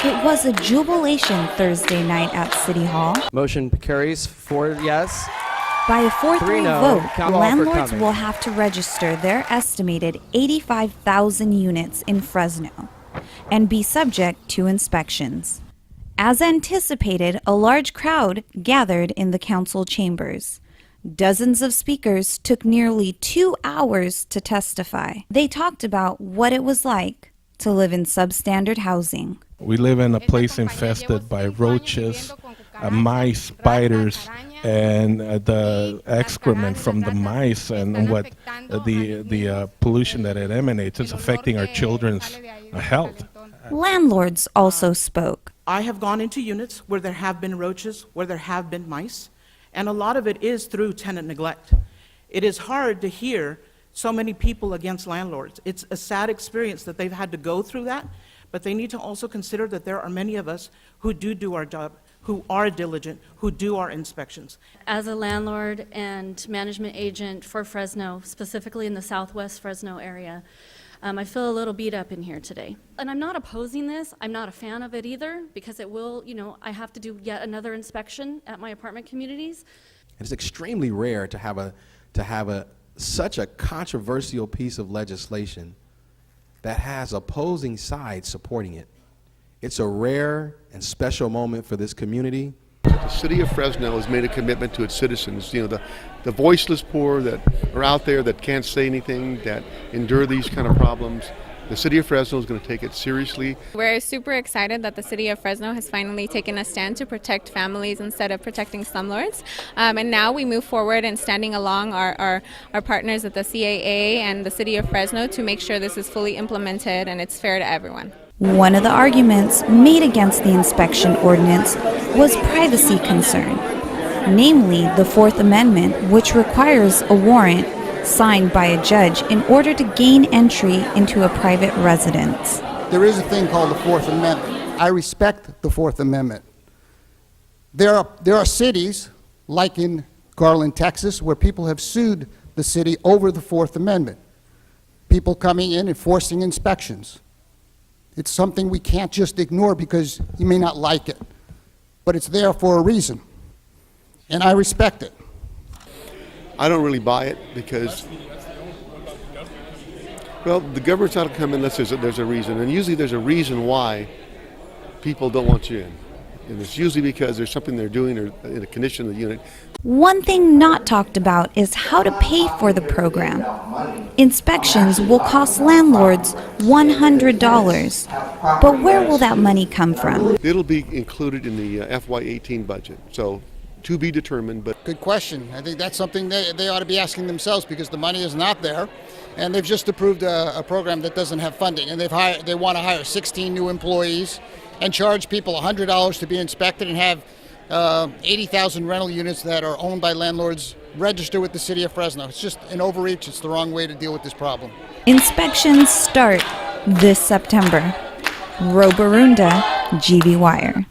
It was a jubilation Thursday night at City Hall. Motion carries 4 yes. By a 4-3 no. vote, Count all for landlords coming. will have to register their estimated 85,000 units in Fresno and be subject to inspections. As anticipated, a large crowd gathered in the council chambers. Dozens of speakers took nearly 2 hours to testify. They talked about what it was like to live in substandard housing. We live in a place infested by roaches, mice, spiders, and the excrement from the mice and what the pollution that it emanates is affecting our children's health. Landlords also spoke. I have gone into units where there have been roaches, where there have been mice, and a lot of it is through tenant neglect. It is hard to hear so many people against landlords. It's a sad experience that they've had to go through that, but they need to also consider that there are many of us who do our job, who are diligent, who do our inspections. As a landlord and management agent for Fresno, specifically in the southwest Fresno area, I feel a little beat up in here today. And I'm not opposing this. I'm not a fan of it either, because it will, I have to do yet another inspection at my apartment communities. It's extremely rare to have such a controversial piece of legislation that has opposing sides supporting it. It's a rare and special moment for this community. The city of Fresno has made a commitment to its citizens, the voiceless poor that are out there that can't say anything, that endure these kind of problems. The city of Fresno is going to take it seriously. We're super excited that the city of Fresno has finally taken a stand to protect families instead of protecting slumlords. And now we move forward and standing along our partners at the CAA and the city of Fresno to make sure this is fully implemented and it's fair to everyone. One of the arguments made against the inspection ordinance was privacy concern, namely the Fourth Amendment, which requires a warrant signed by a judge in order to gain entry into a private residence. There is a thing called the Fourth Amendment. I respect the Fourth Amendment. There are cities, like in Garland, Texas, where people have sued the city over the Fourth Amendment. People coming in and forcing inspections. It's something we can't just ignore because you may not like it, but it's there for a reason, and I respect it. I don't really buy it because, well, the government's not to come in unless there's a reason, and usually there's a reason why people don't want you in. And it's usually because there's something they're doing or in a condition of the unit. One thing not talked about is how to pay for the program. Inspections will cost landlords $100, but where will that money come from? It'll be included in the FY18 budget, so to be determined. But good question. I think that's something they ought to be asking themselves because the money is not there, and they've just approved a program that doesn't have funding, and they want to hire 16 new employees and charge people $100 to be inspected and have 80,000 rental units that are owned by landlords register with the city of Fresno. It's just an overreach. It's the wrong way to deal with this problem. Inspections start this September. Robarunda, GV Wire.